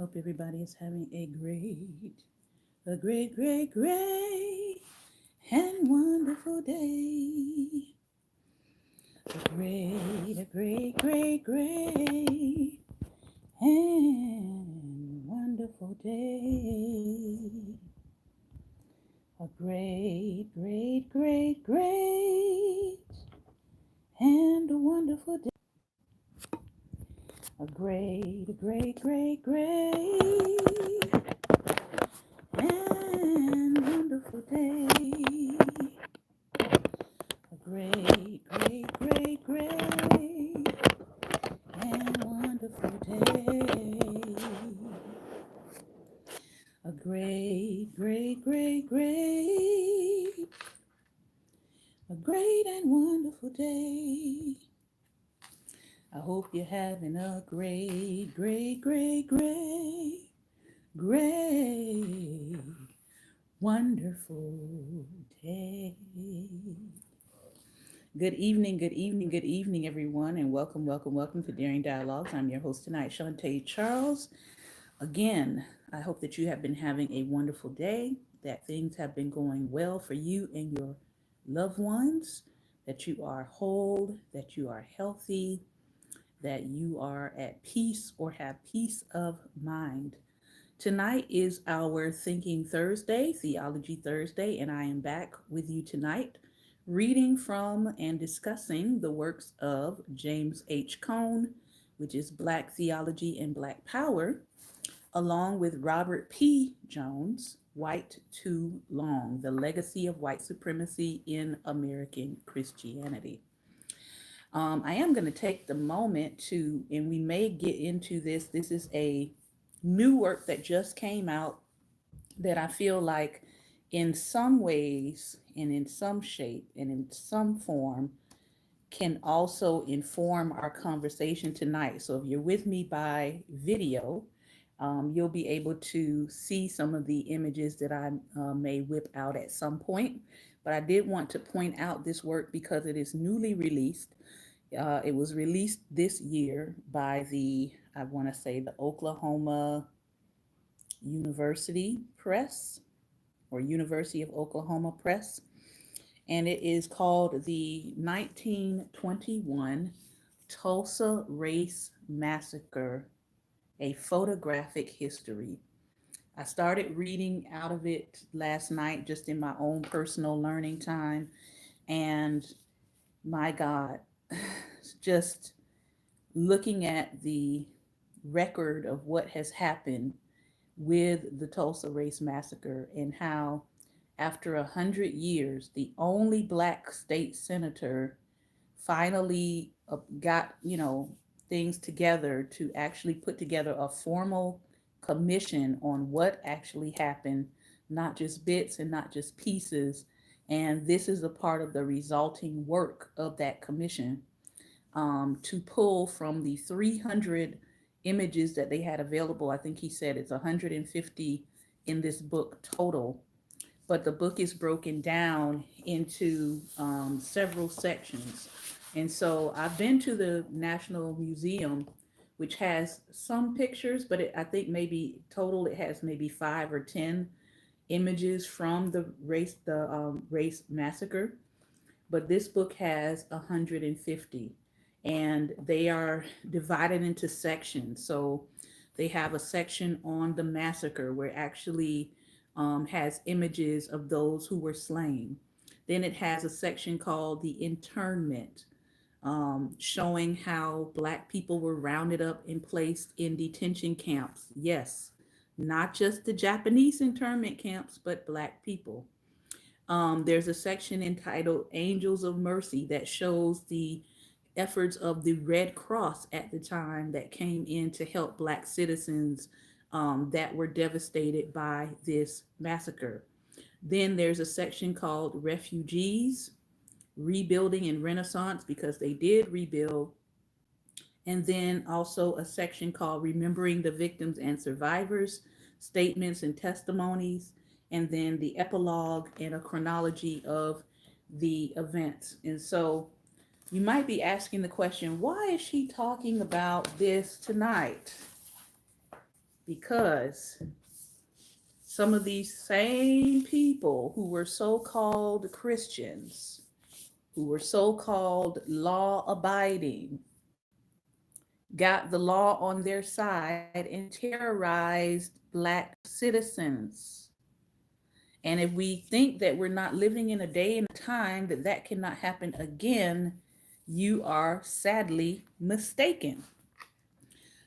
Hope everybody is having a great and wonderful day. A great and wonderful day. A great and wonderful day. A great and wonderful day. A great and wonderful day. A great a great and wonderful day. I hope you're having a great, wonderful day. Good evening, everyone, and welcome to Daring Dialogues. I'm your host tonight, Shantae Charles. Again, I hope that you have been having a wonderful day, that things have been going well for you and your loved ones, that you are whole, that you are healthy, that you are at peace or have peace of mind. Tonight is our Thinking Thursday, Theology Thursday, and I am back with you tonight reading from and discussing the works of James H. Cone, which is Black Theology and Black Power, along with Robert P. Jones, White Too Long, The Legacy of White Supremacy in American Christianity. I am going to take the moment to, and we may get into this. This is a new work that just came out that I feel like, in some ways, and in some shape, and in some form, can also inform our conversation tonight. So if you're with me by video, you'll be able to see some of the images that I may whip out at some point. But I did want to point out this work because it is newly released. It was released this year by I want to say, the Oklahoma University Press, or University of Oklahoma Press. And it is called the 1921 Tulsa Race Massacre, a Photographic History. I started reading out of it last night, just in my own personal learning time. And my God, just looking at the record of what has happened with the Tulsa Race Massacre, and how after 100 years, the only Black state senator finally got, things together to actually put together a formal commission on what actually happened, not just bits and not just pieces. And this is a part of the resulting work of that commission, to pull from the 300 images that they had available. I think he said it's 150 in this book total, but the book is broken down into several sections. And so I've been to the National Museum, which has some pictures, but I think maybe total it has maybe 5 or 10 images from the race massacre. But this book has 150, and they are divided into sections. So they have a section on the massacre where actually has images of those who were slain. Then it has a section called the internment, showing how Black people were rounded up and placed in detention camps. Yes, not just the Japanese internment camps, but Black people. There's a section entitled Angels of Mercy that shows the efforts of the Red Cross at the time that came in to help Black citizens that were devastated by this massacre. Then there's a section called Refugees, Rebuilding and Renaissance, because they did rebuild. And then also a section called Remembering the Victims and Survivors, Statements and Testimonies, and then the epilogue and a chronology of the events. And so you might be asking the question, why is she talking about this tonight? because some of these same people who were so-called Christians, who were so-called law-abiding, got the law on their side and terrorized Black citizens. And if we think that we're not living in a day and a time that that cannot happen again, you are sadly mistaken.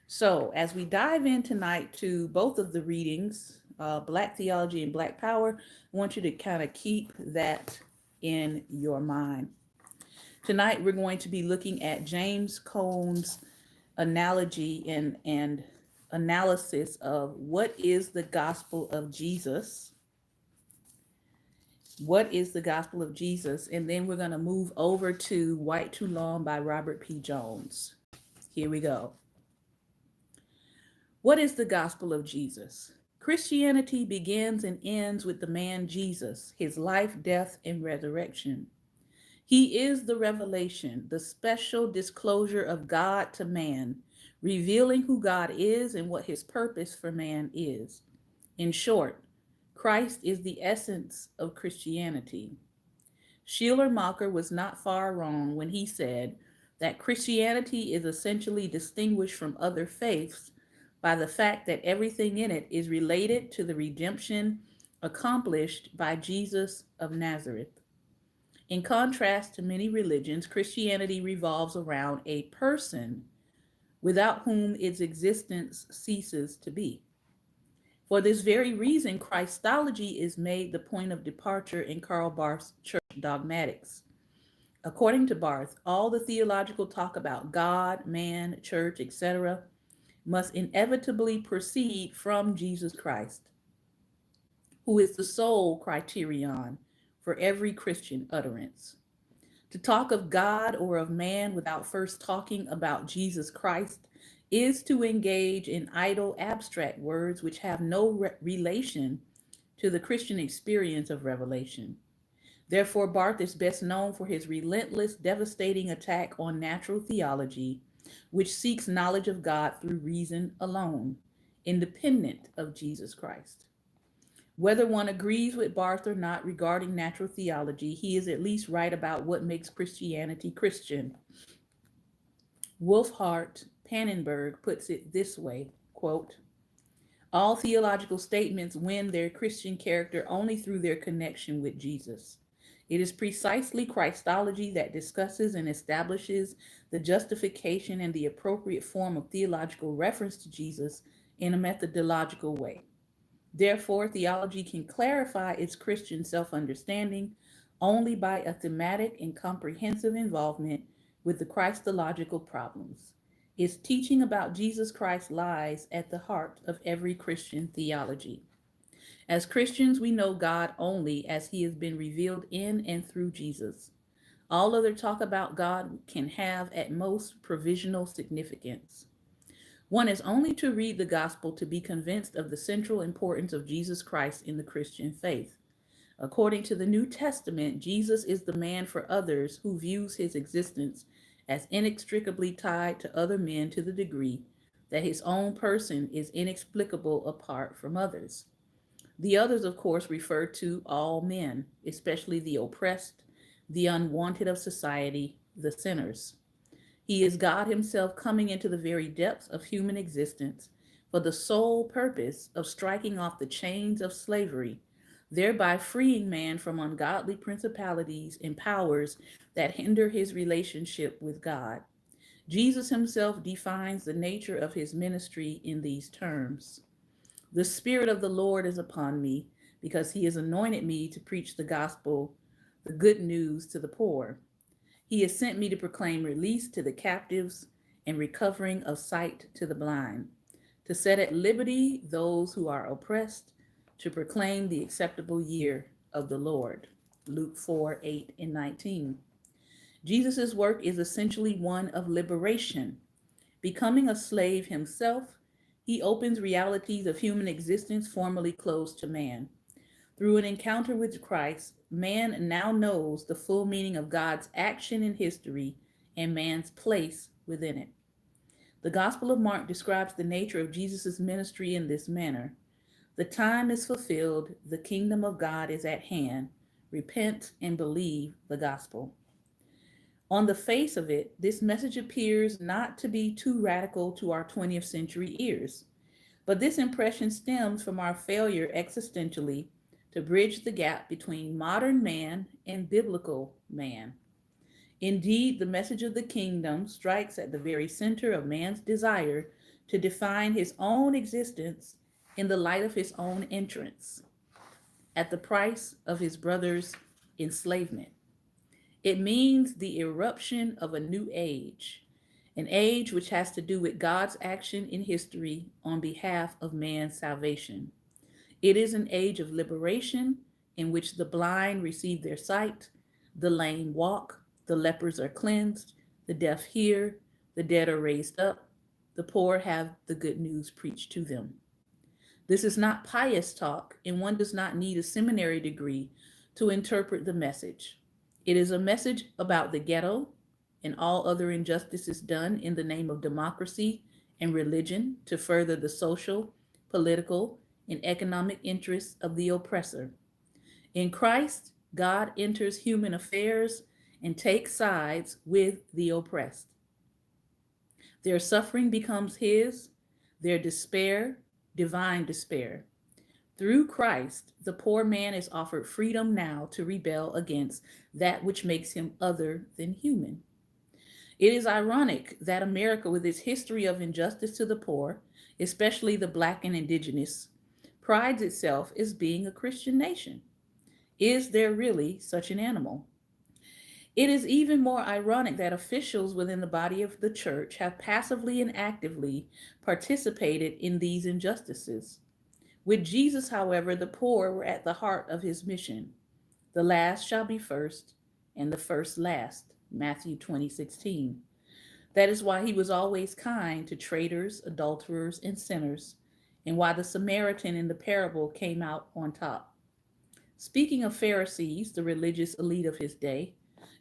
So, as we dive in tonight to both of the readings, Black Theology and Black Power, I want you to kind of keep that in your mind. Tonight, we're going to be looking at James Cone's analogy and analysis of what is the gospel of Jesus. What is the gospel of Jesus? And then we're going to move over to White Too Long by Robert P. Jones. Here we go. What is the gospel of Jesus? Christianity begins and ends with the man Jesus, his life, death, and resurrection. He is the revelation, the special disclosure of God to man, revealing who God is and what his purpose for man is. In short, Christ is the essence of Christianity. Schleiermacher was not far wrong when he said that Christianity is essentially distinguished from other faiths by the fact that everything in it is related to the redemption accomplished by Jesus of Nazareth. In contrast to many religions, Christianity revolves around a person without whom its existence ceases to be. For this very reason, Christology is made the point of departure in Karl Barth's church dogmatics. According to Barth, all the theological talk about God, man, church, etc., must inevitably proceed from Jesus Christ, who is the sole criterion for every Christian utterance. To talk of God or of man without first talking about Jesus Christ is to engage in idle, abstract words which have no relation to the Christian experience of revelation. Therefore, Barth is best known for his relentless, devastating attack on natural theology, which seeks knowledge of God through reason alone, independent of Jesus Christ. Whether one agrees with Barth or not regarding natural theology, he is at least right about what makes Christianity Christian. Wolfhart Pannenberg puts it this way, quote, all theological statements win their Christian character only through their connection with Jesus. It is precisely Christology that discusses and establishes the justification and the appropriate form of theological reference to Jesus in a methodological way. Therefore, theology can clarify its Christian self-understanding only by a thematic and comprehensive involvement with the Christological problems. Its teaching about Jesus Christ lies at the heart of every Christian theology. As Christians, we know God only as he has been revealed in and through Jesus. All other talk about God can have at most provisional significance. One is only to read the gospel to be convinced of the central importance of Jesus Christ in the Christian faith. According to the New Testament, Jesus is the man for others who views his existence as inextricably tied to other men to the degree that his own person is inexplicable apart from others. The others, of course, refer to all men, especially the oppressed, the unwanted of society, the sinners. He is God himself coming into the very depths of human existence for the sole purpose of striking off the chains of slavery, thereby freeing man from ungodly principalities and powers that hinder his relationship with God. Jesus himself defines the nature of his ministry in these terms. The Spirit of the Lord is upon me, because he has anointed me to preach the gospel, the good news to the poor. He has sent me to proclaim release to the captives and recovering of sight to the blind, to set at liberty those who are oppressed, to proclaim the acceptable year of the Lord. Luke 4:8 and 19. Jesus' work is essentially one of liberation. Becoming a slave himself, he opens realities of human existence formerly closed to man. Through an encounter with Christ, man now knows the full meaning of God's action in history and man's place within it. The Gospel of Mark describes the nature of Jesus' ministry in this manner. The time is fulfilled, the kingdom of God is at hand. Repent and believe the gospel. On the face of it, this message appears not to be too radical to our 20th century ears, but this impression stems from our failure existentially to bridge the gap between modern man and biblical man. Indeed, the message of the kingdom strikes at the very center of man's desire to define his own existence in the light of his own entrance, at the price of his brother's enslavement. It means the eruption of a new age, an age which has to do with God's action in history on behalf of man's salvation. It is an age of liberation in which the blind receive their sight, the lame walk, the lepers are cleansed, the deaf hear, the dead are raised up, the poor have the good news preached to them. This is not pious talk, and one does not need a seminary degree to interpret the message. It is a message about the ghetto and all other injustices done in the name of democracy and religion to further the social, political, and economic interests of the oppressor. In Christ, God enters human affairs and takes sides with the oppressed. Their suffering becomes his, their despair, divine despair. Through Christ, the poor man is offered freedom now to rebel against that which makes him other than human. It is ironic that America, with its history of injustice to the poor, especially the Black and Indigenous, prides itself as being a Christian nation. Is there really such an animal? It is even more ironic that officials within the body of the church have passively and actively participated in these injustices. With Jesus, however, the poor were at the heart of his mission. The last shall be first, and the first last. Matthew 20:16. That is why he was always kind to traitors, adulterers, and sinners, and why the Samaritan in the parable came out on top. Speaking of Pharisees, the religious elite of his day,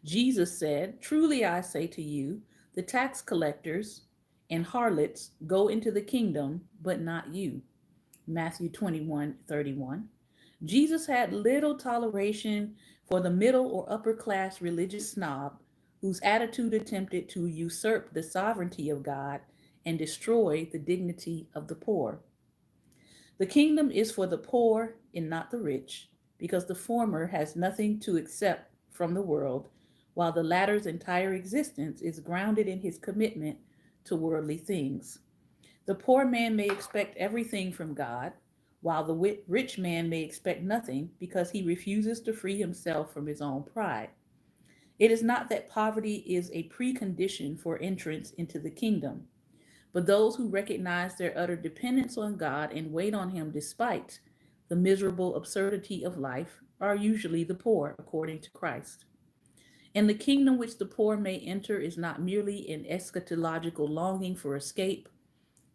Jesus said, "Truly I say to you, the tax collectors and harlots go into the kingdom, but not you." Matthew 21:31. Jesus had little toleration for the middle or upper class religious snob whose attitude attempted to usurp the sovereignty of God and destroy the dignity of the poor. The kingdom is for the poor and not the rich, because the former has nothing to accept from the world, while the latter's entire existence is grounded in his commitment to worldly things. The poor man may expect everything from God, while the rich man may expect nothing because he refuses to free himself from his own pride. It is not that poverty is a precondition for entrance into the kingdom, but those who recognize their utter dependence on God and wait on him despite the miserable absurdity of life are usually the poor, according to Christ. And the kingdom which the poor may enter is not merely an eschatological longing for escape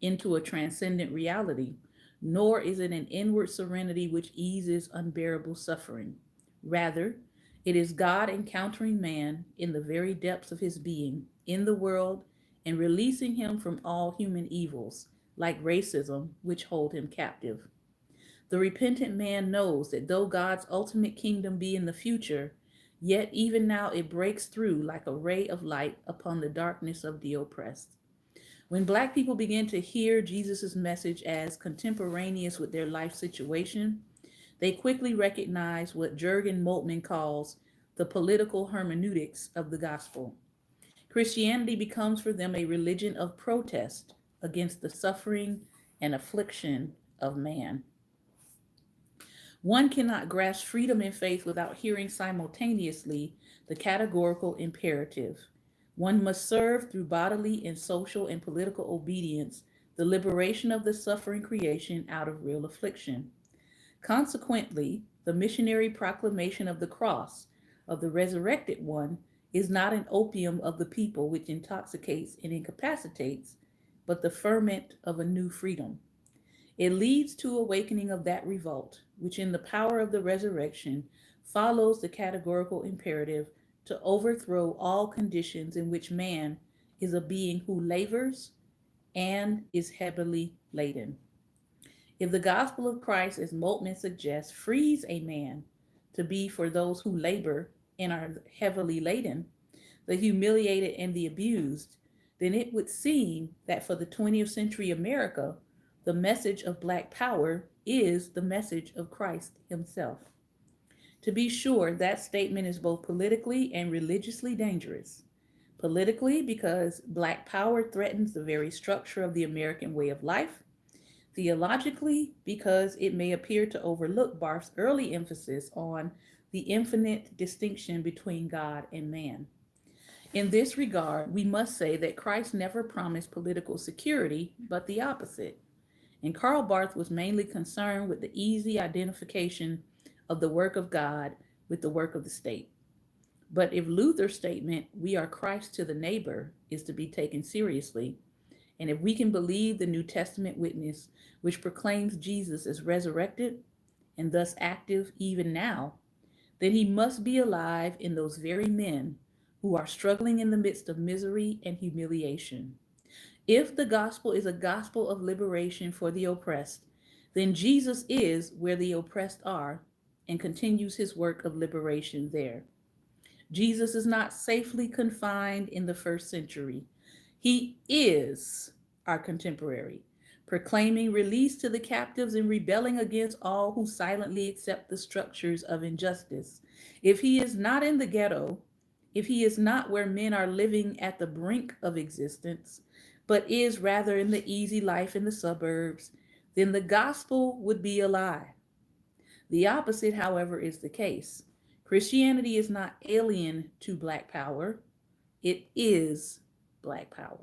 into a transcendent reality, nor is it an inward serenity which eases unbearable suffering. Rather, it is God encountering man in the very depths of his being, in the world, and releasing him from all human evils, like racism, which hold him captive. The repentant man knows that though God's ultimate kingdom be in the future, yet even now it breaks through like a ray of light upon the darkness of the oppressed. When Black people begin to hear Jesus' message as contemporaneous with their life situation, they quickly recognize what Jurgen Moltmann calls the political hermeneutics of the gospel. Christianity becomes for them a religion of protest against the suffering and affliction of man. One cannot grasp freedom and faith without hearing simultaneously the categorical imperative. One must serve through bodily and social and political obedience the liberation of the suffering creation out of real affliction. Consequently, the missionary proclamation of the cross of the resurrected one is not an opium of the people which intoxicates and incapacitates, but the ferment of a new freedom. It leads to awakening of that revolt, which in the power of the resurrection follows the categorical imperative to overthrow all conditions in which man is a being who labors and is heavily laden. If the gospel of Christ, as Moltmann suggests, frees a man to be for those who labor and are heavily laden, the humiliated and the abused, then it would seem that for the 20th century America, the message of Black power is the message of Christ himself. To be sure, that statement is both politically and religiously dangerous. Politically, because Black power threatens the very structure of the American way of life. Theologically, because it may appear to overlook Barth's early emphasis on the infinite distinction between God and man. In this regard, we must say that Christ never promised political security, but the opposite. And Karl Barth was mainly concerned with the easy identification of the work of God with the work of the state. But if Luther's statement, we are Christ to the neighbor, is to be taken seriously, and if we can believe the New Testament witness, which proclaims Jesus as resurrected and thus active even now, then he must be alive in those very men who are struggling in the midst of misery and humiliation. If the gospel is a gospel of liberation for the oppressed, then Jesus is where the oppressed are and continues his work of liberation there. Jesus is not safely confined in the first century. He is our contemporary, proclaiming release to the captives and rebelling against all who silently accept the structures of injustice. If he is not in the ghetto, if he is not where men are living at the brink of existence, but is rather in the easy life in the suburbs, then the gospel would be a lie. The opposite, however, is the case. Christianity is not alien to Black power, it is Black power.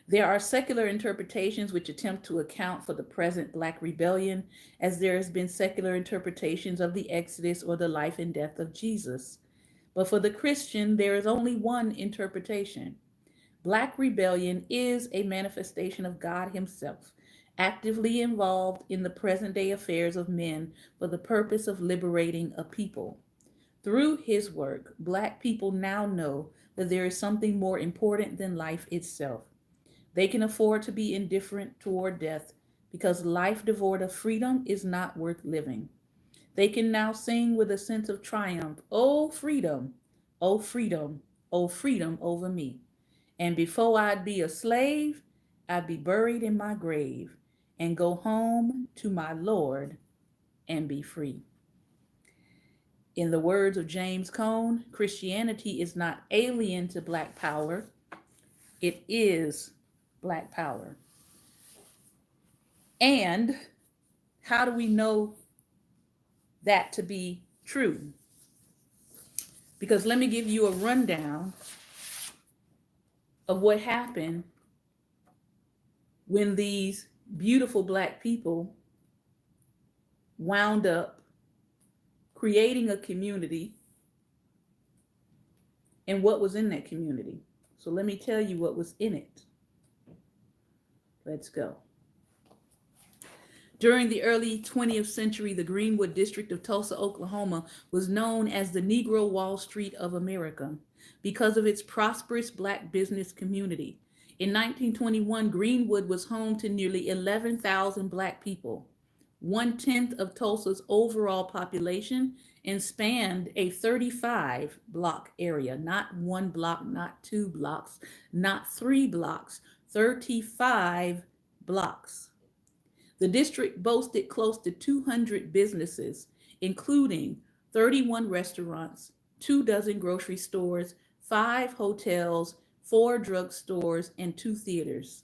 There are secular interpretations which attempt to account for the present Black rebellion, as there has been secular interpretations of the Exodus or the life and death of Jesus. But for the Christian, there is only one interpretation. Black rebellion is a manifestation of God himself, actively involved in the present day affairs of men for the purpose of liberating a people. Through his work, Black people now know that there is something more important than life itself. They can afford to be indifferent toward death because life devoid of freedom is not worth living. They can now sing with a sense of triumph, "Oh, freedom, oh, freedom, oh, freedom over me. And before I'd be a slave, I'd be buried in my grave and go home to my Lord and be free." In the words of James Cone, Christianity is not alien to Black power, it is Black power. And how do we know that to be true? Because let me give you a rundown of what happened when these beautiful Black people wound up creating a community and what was in that community. So let me tell you what was in it. Let's go. During the early 20th century, the Greenwood district of Tulsa, Oklahoma was known as the Negro Wall Street of America because of its prosperous Black business community. In 1921, Greenwood was home to nearly 11,000 Black people, 1/10 of Tulsa's overall population, and spanned a 35-block area, not one block, not two blocks, not 3 blocks, 35 blocks. The district boasted close to 200 businesses, including 31 restaurants, 24 grocery stores, 5 hotels, 4 drugstores, and 2 theaters.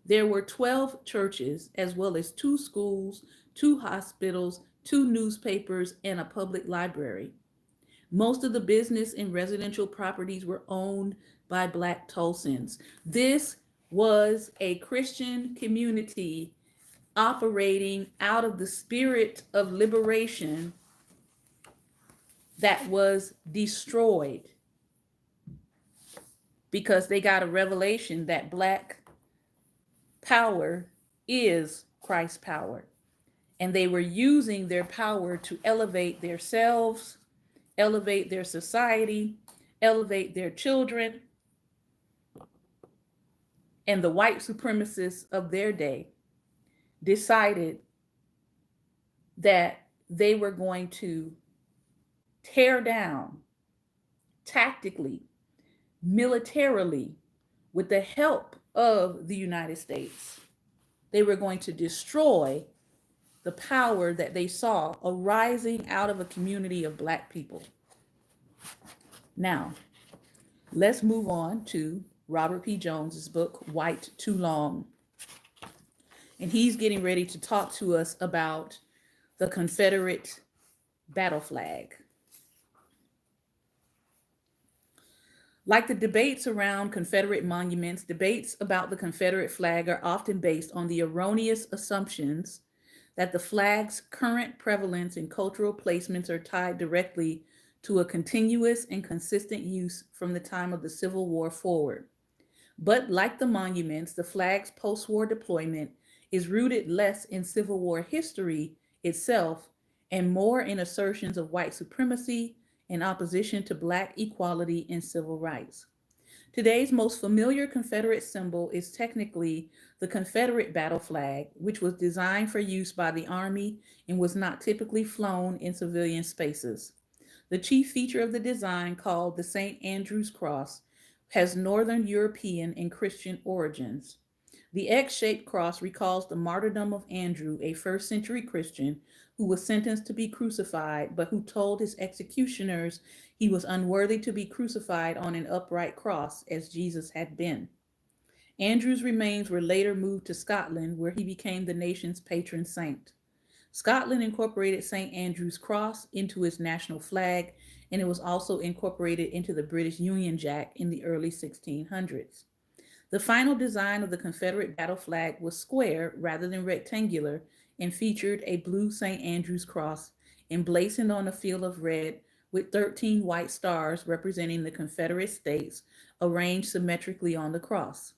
There were 12 churches, as well as 2 schools, 2 hospitals, 2 newspapers, and a public library. Most of the business and residential properties were owned by Black Tulsans. This was a Christian community operating out of the spirit of liberation that was destroyed because they got a revelation that Black power is Christ's power. And they were using their power to elevate themselves, elevate their society, elevate their children, and the white supremacists of their day decided that they were going to tear down tactically, militarily, with the help of the United States. They were going to destroy the power that they saw arising out of a community of Black people. Now, let's move on to Robert P. Jones's book, White Too Long. And he's getting ready to talk to us about the Confederate battle flag. Like the debates around Confederate monuments, debates about the Confederate flag are often based on the erroneous assumptions that the flag's current prevalence and cultural placements are tied directly to a continuous and consistent use from the time of the Civil War forward. But like the monuments, the flag's post-war deployment is rooted less in Civil War history itself and more in assertions of white supremacy in opposition to Black equality and civil rights. Today's most familiar Confederate symbol is technically the Confederate battle flag, which was designed for use by the Army and was not typically flown in civilian spaces. The chief feature of the design, called the St. Andrew's Cross, has Northern European and Christian origins. The X-shaped cross recalls the martyrdom of Andrew, a first century Christian who was sentenced to be crucified, but who told his executioners he was unworthy to be crucified on an upright cross as Jesus had been. Andrew's remains were later moved to Scotland, where he became the nation's patron saint. Scotland incorporated St. Andrew's Cross into its national flag, and it was also incorporated into the British Union Jack in the early 1600s. The final design of the Confederate battle flag was square rather than rectangular and featured a blue St. Andrew's cross emblazoned on a field of red with 13 white stars representing the Confederate States arranged symmetrically on the cross.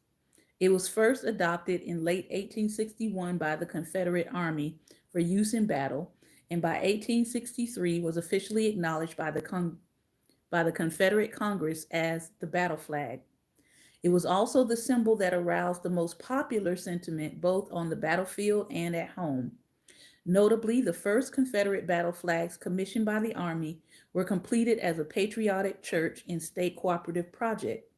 It was first adopted in late 1861 by the Confederate Army for use in battle, and by 1863 was officially acknowledged by the Confederate Congress as the battle flag. It was also the symbol that aroused the most popular sentiment both on the battlefield and at home. Notably, the first Confederate battle flags commissioned by the Army were completed as a patriotic church and state cooperative project.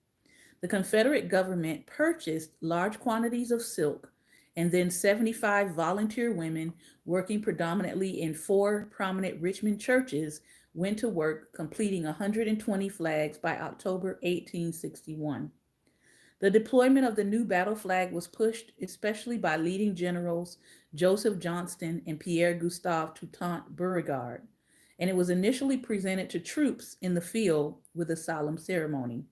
The Confederate government purchased large quantities of silk, and then 75 volunteer women working predominantly in 4 prominent Richmond churches went to work, completing 120 flags by October 1861. The deployment of the new battle flag was pushed especially by leading generals Joseph Johnston and Pierre Gustave Toutant Beauregard, and it was initially presented to troops in the field with a solemn ceremony.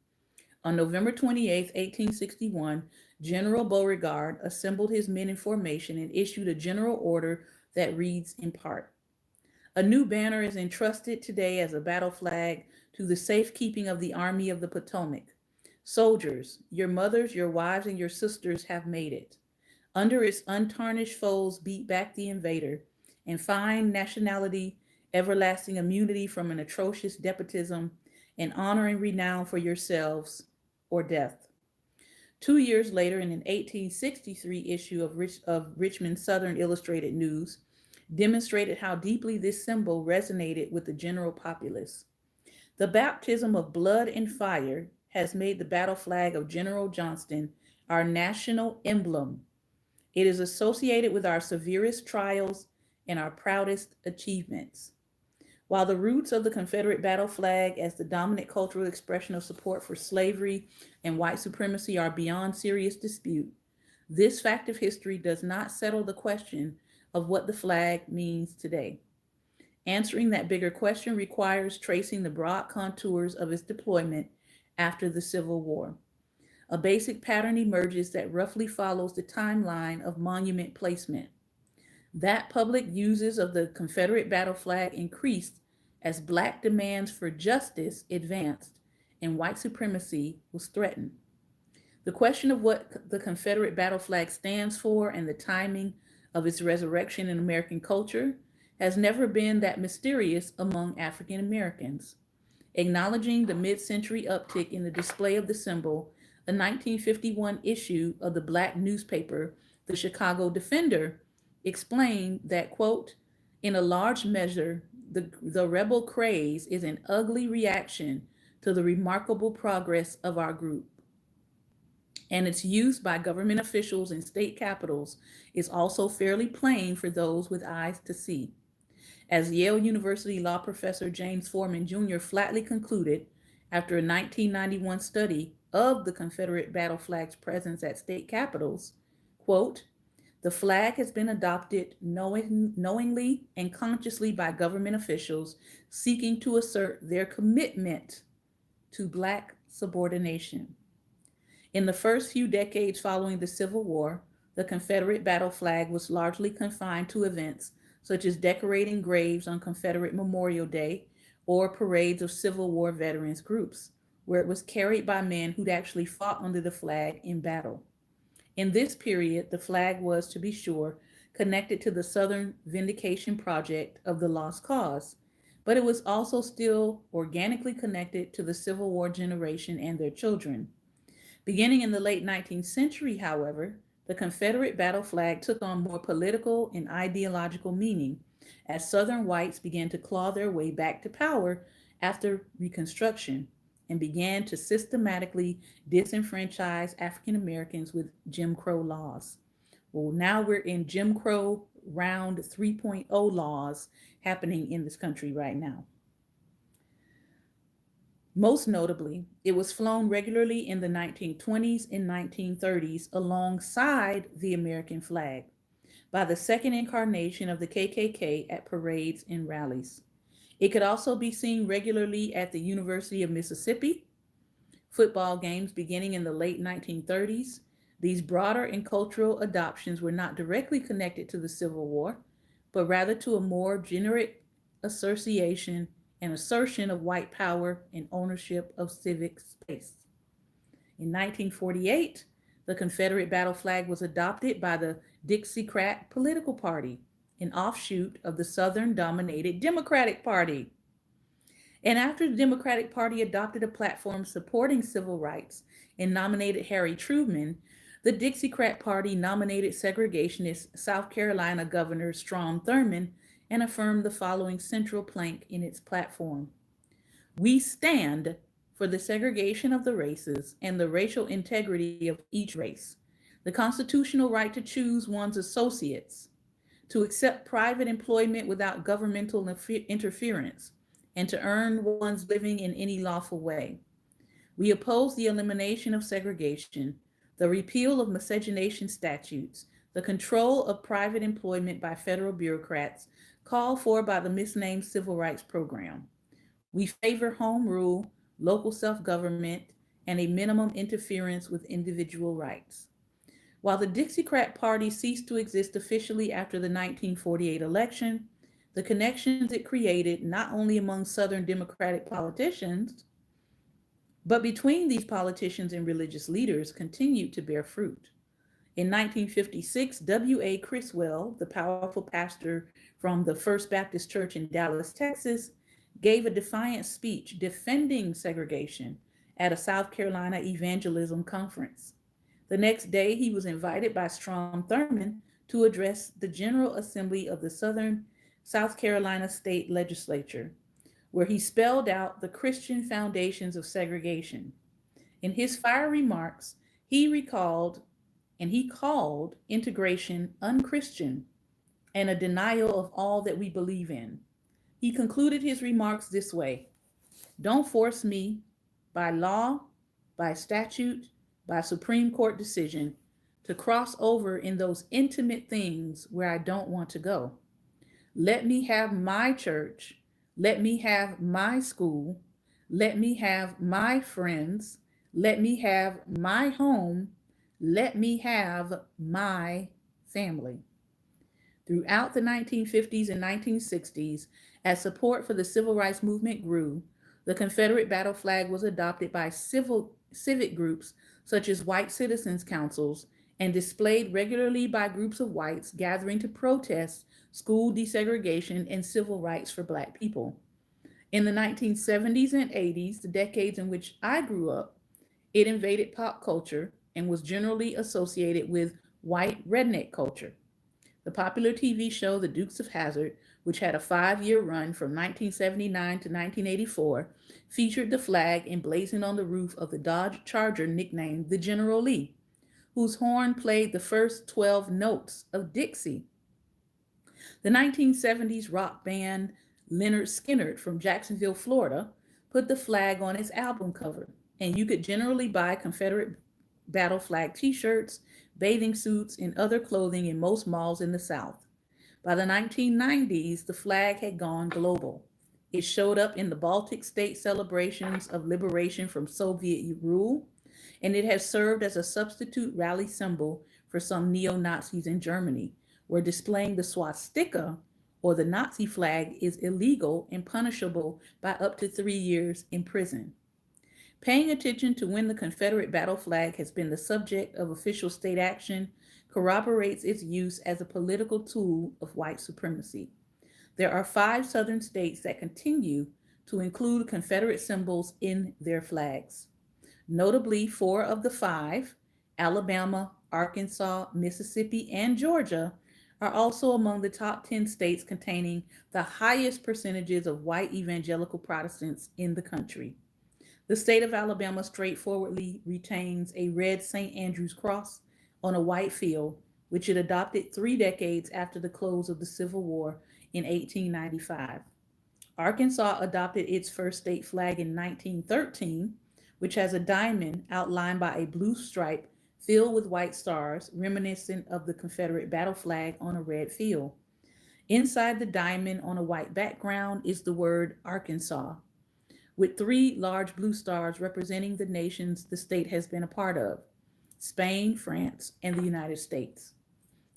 On November 28, 1861, General Beauregard assembled his men in formation and issued a general order that reads in part: "A new banner is entrusted today as a battle flag to the safekeeping of the Army of the Potomac. Soldiers, your mothers, your wives, and your sisters have made it. Under its untarnished folds beat back the invader, and find nationality, everlasting immunity from an atrocious despotism, and honor and renown for yourselves, or death." 2 years later, in an 1863 issue of Richmond Southern Illustrated News, demonstrated how deeply this symbol resonated with the general populace. "The baptism of blood and fire has made the battle flag of General Johnston our national emblem. It is associated with our severest trials and our proudest achievements." While the roots of the Confederate battle flag as the dominant cultural expression of support for slavery and white supremacy are beyond serious dispute, this fact of history does not settle the question of what the flag means today. Answering that bigger question requires tracing the broad contours of its deployment after the Civil War. A basic pattern emerges that roughly follows the timeline of monument placement. That public uses of the Confederate battle flag increased as Black demands for justice advanced and white supremacy was threatened. The question of what the Confederate battle flag stands for and the timing of its resurrection in American culture has never been that mysterious among African Americans. Acknowledging the mid-century uptick in the display of the symbol a 1951 issue of the black newspaper, the Chicago Defender, explained that, quote, in a large measure, the rebel craze is an ugly reaction to the remarkable progress of our group, and its use by government officials in state capitals is also fairly plain for those with eyes to see. As Yale University law professor James Foreman Jr. flatly concluded after a 1991 study of the Confederate battle flag's presence at state capitals, quote, the flag has been adopted knowingly and consciously by government officials seeking to assert their commitment to black subordination. In the first few decades following the Civil War, the Confederate battle flag was largely confined to events such as decorating graves on Confederate Memorial Day or parades of Civil War veterans groups, where it was carried by men who'd actually fought under the flag in battle. In this period, the flag was, to be sure, connected to the Southern Vindication Project of the Lost Cause, but it was also still organically connected to the Civil War generation and their children. Beginning in the late 19th century, however, the Confederate battle flag took on more political and ideological meaning as Southern whites began to claw their way back to power after Reconstruction and began to systematically disenfranchise African Americans with Jim Crow laws. Well, now we're in Jim Crow round 3.0 laws happening in this country right now. Most notably, it was flown regularly in the 1920s and 1930s alongside the American flag by the second incarnation of the KKK at parades and rallies. It could also be seen regularly at the University of Mississippi, football games beginning in the late 1930s. These broader and cultural adoptions were not directly connected to the Civil War, but rather to a more generic association and assertion of white power and ownership of civic space. In 1948, the Confederate battle flag was adopted by the Dixiecrat Political Party, an offshoot of the Southern-dominated Democratic Party. And after the Democratic Party adopted a platform supporting civil rights and nominated Harry Truman, the Dixiecrat Party nominated segregationist South Carolina Governor Strom Thurmond and affirmed the following central plank in its platform. We stand for the segregation of the races and the racial integrity of each race, the constitutional right to choose one's associates, to accept private employment without governmental interference, and to earn one's living in any lawful way. We oppose the elimination of segregation, the repeal of miscegenation statutes, the control of private employment by federal bureaucrats called for by the misnamed Civil Rights Program. We favor home rule, local self-government, and a minimum interference with individual rights. While the Dixiecrat Party ceased to exist officially after the 1948 election, the connections it created not only among Southern Democratic politicians, but between these politicians and religious leaders continued to bear fruit. In 1956, W.A. Criswell, the powerful pastor from the First Baptist Church in Dallas, Texas, gave a defiant speech defending segregation at a South Carolina evangelism conference. The next day, he was invited by Strom Thurmond to address the General Assembly of the South Carolina State Legislature, where he spelled out the Christian foundations of segregation. In his fiery remarks, he called integration unchristian and a denial of all that we believe in. He concluded his remarks this way: don't force me by law, by statute, by Supreme Court decision to cross over in those intimate things where I don't want to go. Let me have my church. Let me have my school. Let me have my friends. Let me have my home. Let me have my family. Throughout the 1950s and 1960s, as support for the civil rights movement grew, the Confederate battle flag was adopted by civic groups such as white citizens' councils and displayed regularly by groups of whites gathering to protest school desegregation and civil rights for Black people. In the 1970s and 80s, the decades in which I grew up, It invaded pop culture and was generally associated with white redneck culture. The popular TV show The Dukes of Hazzard, which had a 5-year run from 1979 to 1984, featured the flag emblazoned on the roof of the Dodge Charger nicknamed the General Lee, whose horn played the first 12 notes of Dixie. The 1970s rock band Leonard Skinner from Jacksonville, Florida, put the flag on its album cover, and you could generally buy Confederate battle flag t shirts, bathing suits, and other clothing in most malls in the South. By the 1990s, the flag had gone global. It showed up in the Baltic state celebrations of liberation from Soviet rule, and it has served as a substitute rally symbol for some neo Nazis in Germany, where displaying the swastika or the Nazi flag is illegal and punishable by up to 3 years in prison. Paying attention to when the Confederate battle flag has been the subject of official state action corroborates its use as a political tool of white supremacy. There are 5 southern states that continue to include Confederate symbols in their flags. Notably, 4 of the 5, Alabama, Arkansas, Mississippi, and Georgia, are also among the top 10 states containing the highest percentages of white evangelical Protestants in the country. The state of Alabama straightforwardly retains a red St. Andrew's cross on a white field, which it adopted 3 decades after the close of the Civil War in 1895. Arkansas adopted its first state flag in 1913, which has a diamond outlined by a blue stripe filled with white stars, reminiscent of the Confederate battle flag on a red field. Inside the diamond on a white background is the word Arkansas, with 3 large blue stars representing the nations the state has been a part of: Spain, France, and the United States.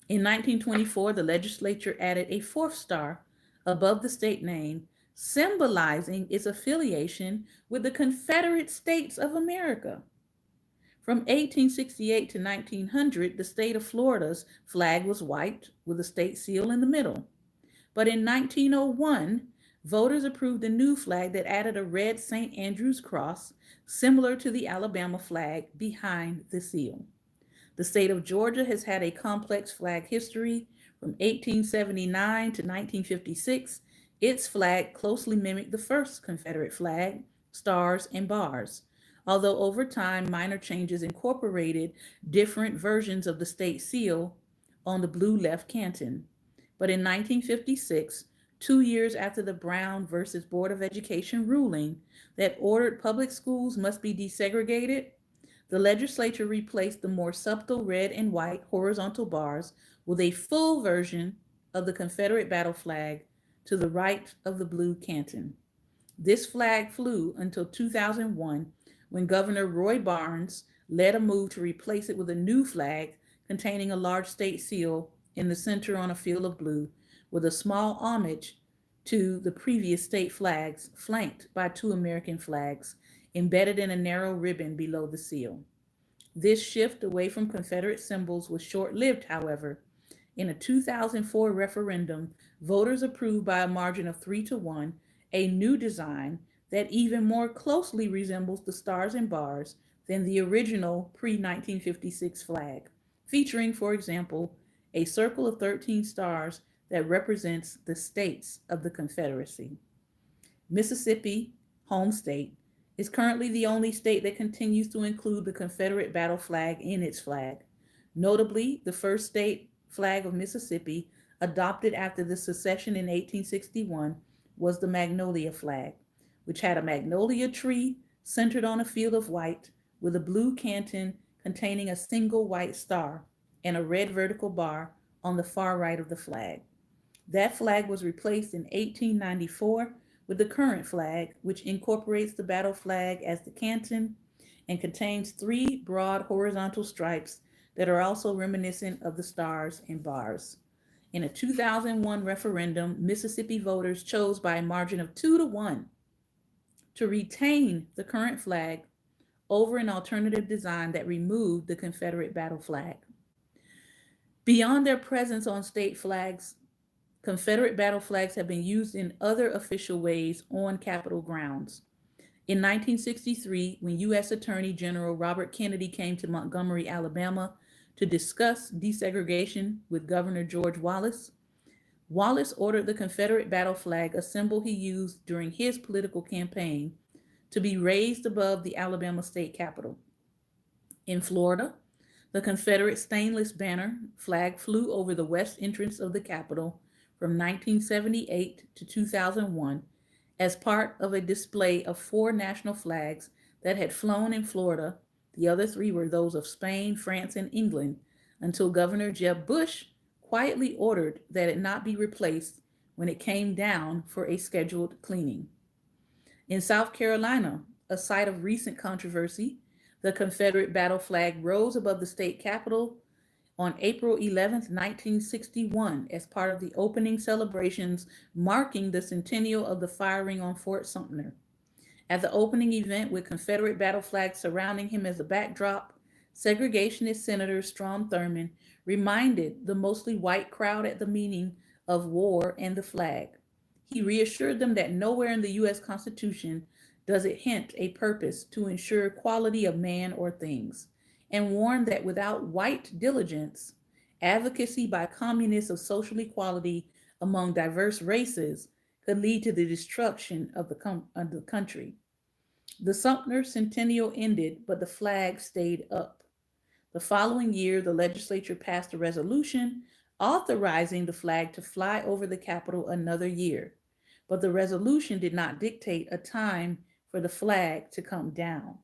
In 1924, the legislature added a 4th star above the state name, symbolizing its affiliation with the Confederate States of America. From 1868 to 1900, the state of Florida's flag was white with a state seal in the middle. But in 1901, voters approved a new flag that added a red St. Andrew's cross, similar to the Alabama flag, behind the seal. The state of Georgia has had a complex flag history. From 1879 to 1956, its flag closely mimicked the first Confederate flag, stars and bars, although over time minor changes incorporated different versions of the state seal on the blue left canton. But in 1956, 2 years after the Brown versus Board of Education ruling that ordered public schools must be desegregated, the legislature replaced the more subtle red and white horizontal bars with a full version of the Confederate battle flag to the right of the blue canton. This flag flew until 2001, when Governor Roy Barnes led a move to replace it with a new flag containing a large state seal in the center on a field of blue, with a small homage to the previous state flags, flanked by 2 American flags embedded in a narrow ribbon below the seal. This shift away from Confederate symbols was short lived, however. In a 2004 referendum, voters approved by a margin of 3 to 1 a new design that even more closely resembles the stars and bars than the original pre 1956 flag, featuring, for example, a circle of 13 stars that represents the states of the Confederacy. Mississippi, home state, is currently the only state that continues to include the Confederate battle flag in its flag. Notably, the first state flag of Mississippi, adopted after the secession in 1861, was the Magnolia flag, which had a magnolia tree centered on a field of white with a blue canton containing a single white star and a red vertical bar on the far right of the flag. That flag was replaced in 1894 with the current flag, which incorporates the battle flag as the canton and contains 3 broad horizontal stripes that are also reminiscent of the stars and bars. In a 2001 referendum, Mississippi voters chose by a margin of 2 to 1 to retain the current flag over an alternative design that removed the Confederate battle flag. Beyond their presence on state flags, Confederate battle flags have been used in other official ways on Capitol grounds. In 1963, when U.S. Attorney General Robert Kennedy came to Montgomery, Alabama, to discuss desegregation with Governor George Wallace, Wallace ordered the Confederate battle flag, a symbol he used during his political campaign, to be raised above the Alabama state capitol. In Florida, the Confederate stainless banner flag flew over the west entrance of the Capitol from 1978 to 2001 as part of a display of four national flags that had flown in Florida. The other three were those of Spain, France, and England, until Governor Jeb Bush quietly ordered that it not be replaced when it came down for a scheduled cleaning. In South Carolina, a site of recent controversy, the Confederate battle flag rose above the state capitol on April 11, 1961, as part of the opening celebrations marking the centennial of the firing on Fort Sumter. At the opening event, with Confederate battle flags surrounding him as a backdrop, segregationist Senator Strom Thurmond reminded the mostly white crowd at the meeting of war and the flag. He reassured them that nowhere in the U.S. Constitution does it hint a purpose to ensure equality of man or things, and warned that without white diligence, advocacy by communists of social equality among diverse races could lead to the destruction of the country. The Sumter Centennial ended, but the flag stayed up. The following year, the legislature passed a resolution authorizing the flag to fly over the Capitol another year, but the resolution did not dictate a time for the flag to come down.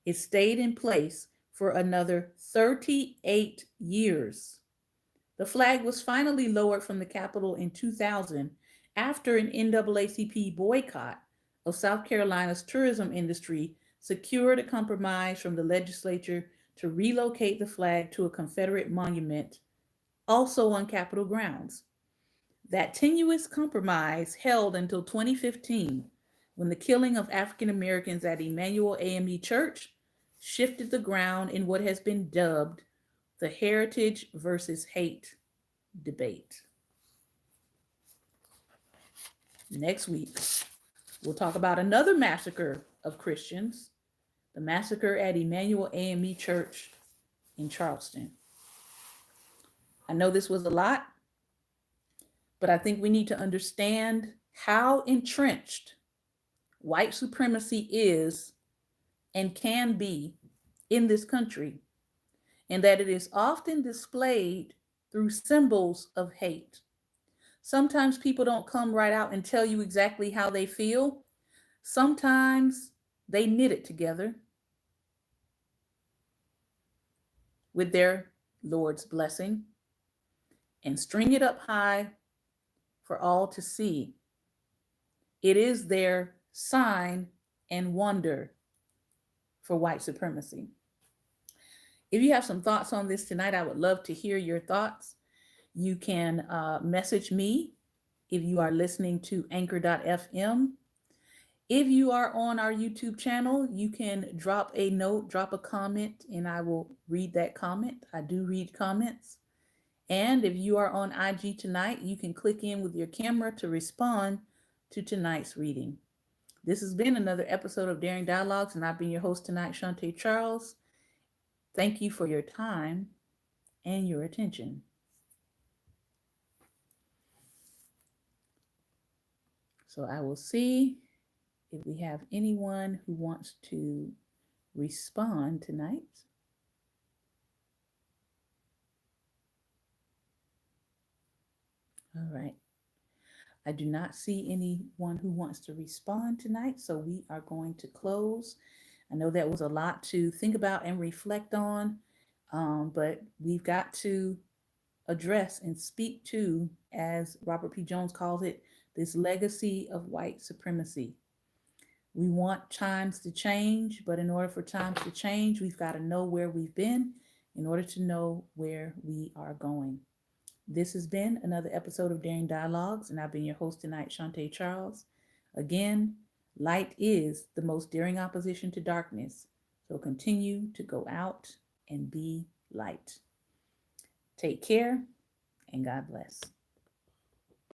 It stayed in place for another 38 years. The flag was finally lowered from the Capitol in 2000 after an NAACP boycott of South Carolina's tourism industry secured a compromise from the legislature to relocate the flag to a Confederate monument, also on Capitol grounds. That tenuous compromise held until 2015, when the killing of African Americans at Emmanuel AME Church shifted the ground in what has been dubbed the heritage versus hate debate. Next week, we'll talk about another massacre of Christians, the massacre at Emmanuel AME Church in Charleston. I know this was a lot, but I think we need to understand how entrenched white supremacy is and can be in this country, and that it is often displayed through symbols of hate. Sometimes people don't come right out and tell you exactly how they feel. Sometimes they knit it together with their Lord's blessing and string it up high for all to see. It is their sign and wonder for white supremacy. If you have some thoughts on this tonight, I would love to hear your thoughts. You can message me if you are listening to anchor.fm. If you are on our YouTube channel, you can drop a note, drop a comment, and I will read that comment. I do read comments. And if you are on IG tonight, you can click in with your camera to respond to tonight's reading. This has been another episode of Daring Dialogues, and I've been your host tonight, Shantae Charles. Thank you for your time and your attention. So I will see if we have anyone who wants to respond tonight. All right. I do not see anyone who wants to respond tonight, so we are going to close. I know that was a lot to think about and reflect on, but we've got to address and speak to, as Robert P. Jones calls it, this legacy of white supremacy. We want times to change, but in order for times to change, we've got to know where we've been in order to know where we are going. This has been another episode of Daring Dialogues, and I've been your host tonight, Shantae Charles. Again, light is the most daring opposition to darkness, so continue to go out and be light. Take care, and God bless.